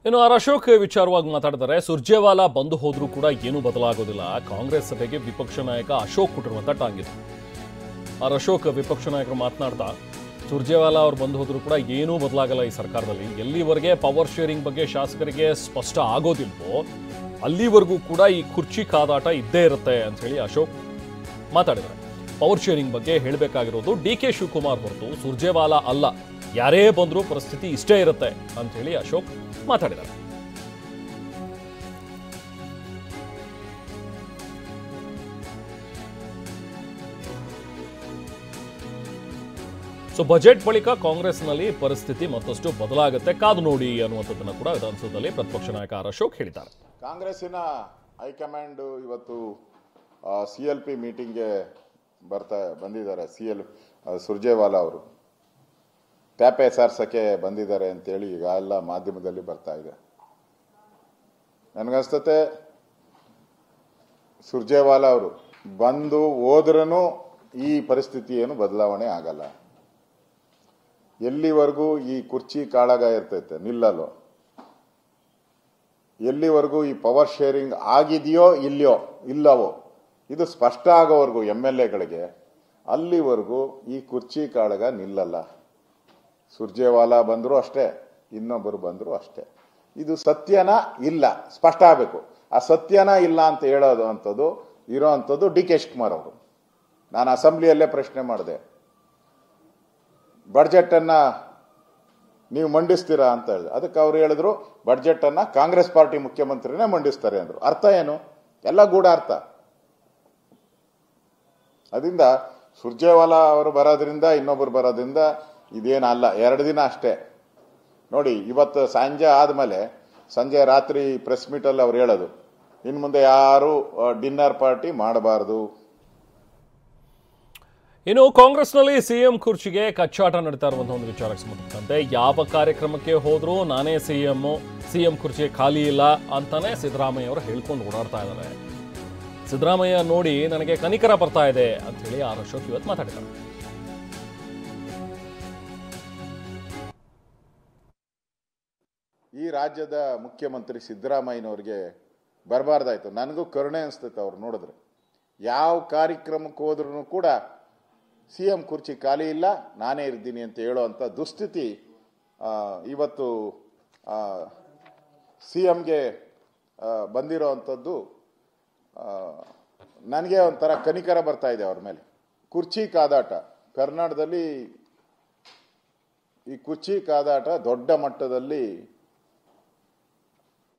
ಇನ್ನು ಆರ್ ಅಶೋಕ್ ವಿಚಾರವಾಗಿ ಮಾತಾಡಿದರೆ ಸುರ್ಜೇವಾಲಾ ಬಂದು ಹೋದ್ರೂ ಕೂಡ ಏನೂ ಬದಲಾಗೋದಿಲ್ಲ. ಕಾಂಗ್ರೆಸ್ ಸಭೆಗೆ ವಿಪಕ್ಷ ನಾಯಕ ಅಶೋಕ್ ಕೊಟ್ಟಿರುವಂತ ಟಾಂಗಿದೆ. ಆರ್ ಅಶೋಕ್ ವಿಪಕ್ಷ ನಾಯಕರು ಮಾತನಾಡ್ತಾ ಸುರ್ಜೇವಾಲಾ ಅವ್ರು ಬಂದು ಹೋದ್ರೂ ಕೂಡ ಏನೂ ಬದಲಾಗಲ್ಲ ಈ ಸರ್ಕಾರದಲ್ಲಿ. ಎಲ್ಲಿವರೆಗೆ ಪವರ್ ಶೇರಿಂಗ್ ಬಗ್ಗೆ ಶಾಸಕರಿಗೆ ಸ್ಪಷ್ಟ ಆಗೋದಿಲ್ವೋ ಅಲ್ಲಿವರೆಗೂ ಕೂಡ ಈ ಕುರ್ಚಿ ಕಾದಾಟ ಇದ್ದೇ ಇರುತ್ತೆ ಅಂತ ಹೇಳಿ ಅಶೋಕ್ ಮಾತಾಡಿದ್ದಾರೆ. ಪವರ್ ಶೇರಿಂಗ್ ಬಗ್ಗೆ ಹೇಳಬೇಕಾಗಿರೋದು ಡಿ.ಕೆ. ಶಿವಕುಮಾರ್ ಹೊರತು ಸುರ್ಜೇವಾಲಾ ಅಲ್ಲ. ಯಾರೇ ಬಂದರೂ ಪರಿಸ್ಥಿತಿ ಇಷ್ಟೇ ಇರುತ್ತೆ ಅಂತ ಹೇಳಿ ಅಶೋಕ್ ಮಾತಾಡಿದ್ದಾರೆ. ಸೊ ಬಜೆಟ್ ಬಳಿಕ ಕಾಂಗ್ರೆಸ್ನಲ್ಲಿ ಪರಿಸ್ಥಿತಿ ಮತ್ತಷ್ಟು ಬದಲಾಗುತ್ತೆ, ಕಾದು ನೋಡಿ ಅನ್ನುವಂಥದ್ದನ್ನು ಕೂಡ ವಿಧಾನಸೌಧದಲ್ಲಿ ಪ್ರತಿಪಕ್ಷ ನಾಯಕ ಆರ್ ಅಶೋಕ್ ಹೇಳಿದ್ದಾರೆ. ಕಾಂಗ್ರೆಸ್ಸಿನ ಹೈಕಮಾಂಡ್ ಇವತ್ತು CLP ಮೀಟಿಂಗ್ಗೆ ಬಂದಿದ್ದಾರೆ. ಸುರ್ಜೇವಾಲಾ ಅವರು ಟ್ಯಾಪೆ ಸಾರ್ಸಕ್ಕೆ ಬಂದಿದ್ದಾರೆ ಅಂತೇಳಿ ಈಗ ಎಲ್ಲ ಮಾಧ್ಯಮದಲ್ಲಿ ಬರ್ತಾ ಇದೆ. ನನಗನ್ಸ್ತತೆ ಸುರ್ಜೇವಾಲಾ ಅವರು ಬಂದು ಹೋದ್ರೂ ಈ ಪರಿಸ್ಥಿತಿ ಏನು ಬದಲಾವಣೆ ಆಗಲ್ಲ. ಎಲ್ಲಿವರೆಗೂ ಈ ಕುರ್ಚಿ ಕಾಳಗ ಇರ್ತೈತೆ ನಿಲ್ಲಲು, ಎಲ್ಲಿವರೆಗೂ ಈ ಪವರ್ ಶೇರಿಂಗ್ ಆಗಿದೆಯೋ ಇಲ್ಲವೋ ಇದು ಸ್ಪಷ್ಟ ಆಗೋವರೆಗೂ MLAಗಳಿಗೆ ಅಲ್ಲಿವರೆಗೂ ಈ ಕುರ್ಚಿ ಕಾಳಗ ನಿಲ್ಲಲ್ಲ. ಸುರ್ಜೇವಾಲಾ ಬಂದರೂ ಅಷ್ಟೇ, ಇನ್ನೊಬ್ಬರು ಬಂದರೂ ಅಷ್ಟೇ. ಇದು ಸತ್ಯನ ಇಲ್ಲ ಸ್ಪಷ್ಟ ಆಗಬೇಕು. ಆ ಸತ್ಯನ ಇಲ್ಲ ಅಂತ ಹೇಳೋದು ಇರೋವಂಥದ್ದು ಡಿ.ಕೆ. ಶಿವಕುಮಾರ್ ಅವರು. ನಾನು ಅಸೆಂಬ್ಲಿಯಲ್ಲೇ ಪ್ರಶ್ನೆ ಮಾಡಿದೆ, ಬಡ್ಜೆಟನ್ನು ನೀವು ಮಂಡಿಸ್ತೀರಾ ಅಂತ ಹೇಳಿದೆ. ಅದಕ್ಕೆ ಅವ್ರು ಹೇಳಿದ್ರು ಬಡ್ಜೆಟನ್ನು ಕಾಂಗ್ರೆಸ್ ಪಾರ್ಟಿ ಮುಖ್ಯಮಂತ್ರಿನೇ ಮಂಡಿಸ್ತಾರೆ ಅಂದರು. ಅರ್ಥ ಏನು? ಎಲ್ಲ ಗೂಢಾರ್ಥ. ಅದರಿಂದ ಸುರ್ಜೇವಾಲಾ ಅವರು ಬರೋದ್ರಿಂದ ಇನ್ನೊಬ್ಬರು ಬರೋದ್ರಿಂದ ಇದೇನಲ್ಲ, 2 ದಿನ ಅಷ್ಟೇ. ನೋಡಿ, ಇವತ್ತು ಸಂಜೆ ಆದಮೇಲೆ ಸಂಜೆ ರಾತ್ರಿ ಪ್ರೆಸ್ ಮೀಟಲ್ಲಿ ಅವ್ರು ಹೇಳೋದು, ಇನ್ನು ಮುಂದೆ ಯಾರು ಡಿನ್ನರ್ ಪಾರ್ಟಿ ಮಾಡಬಾರ್ದು. ಇನ್ನು ಕಾಂಗ್ರೆಸ್ನಲ್ಲಿ ಸಿಎಂ ಕುರ್ಚಿಗೆ ಕಚ್ಚಾಟ ನಡೀತಾ ಇರುವಂತಹ ಒಂದು ವಿಚಾರಕ್ಕೆ ಸಂಬಂಧಿಸಿದಂತೆ ಯಾವ ಕಾರ್ಯಕ್ರಮಕ್ಕೆ ಹೋದ್ರೂ ನಾನೇ ಸಿಎಂ ಕುರ್ಚಿ ಖಾಲಿ ಇಲ್ಲ ಅಂತಾನೆ ಸಿದ್ದರಾಮಯ್ಯ ಅವರು ಹೇಳ್ಕೊಂಡು ಓಡಾಡ್ತಾ ಇದ್ದಾರೆ. ಸಿದ್ದರಾಮಯ್ಯ ನೋಡಿ ನನಗೆ ಕನಿಕರ ಬರ್ತಾ ಇದೆ ಅಂತ ಹೇಳಿ ಆರ್ ಅಶೋಕ್ ಇವತ್ತು ಮಾತಾಡಿದ್ದಾರೆ. ಈ ರಾಜ್ಯದ ಮುಖ್ಯಮಂತ್ರಿ ಸಿದ್ದರಾಮಯ್ಯನವ್ರಿಗೆ ಬರಬಾರ್ದಾಯ್ತು. ನನಗೂ ಕರುಣೆ ಅನಿಸ್ತೈತೆ ಅವ್ರು ನೋಡಿದ್ರೆ. ಯಾವ ಕಾರ್ಯಕ್ರಮಕ್ಕೆ ಹೋದ್ರೂ ಕೂಡ CM ಕುರ್ಚಿ ಖಾಲಿ ಇಲ್ಲ, ನಾನೇ ಇರ್ತೀನಿ ಅಂತ ಹೇಳೋವಂಥ ದುಸ್ಥಿತಿ ಇವತ್ತು CMಗೆ ಬಂದಿರೋ ಅಂಥದ್ದು ನನಗೆ ಒಂಥರ ಕನಿಕರ ಬರ್ತಾ ಇದೆ ಅವ್ರ ಮೇಲೆ. ಕುರ್ಚಿ ಕಾದಾಟ ಕರ್ನಾಟಕದಲ್ಲಿ, ಈ ಕುರ್ಚಿ ಕಾದಾಟ ದೊಡ್ಡ ಮಟ್ಟದಲ್ಲಿ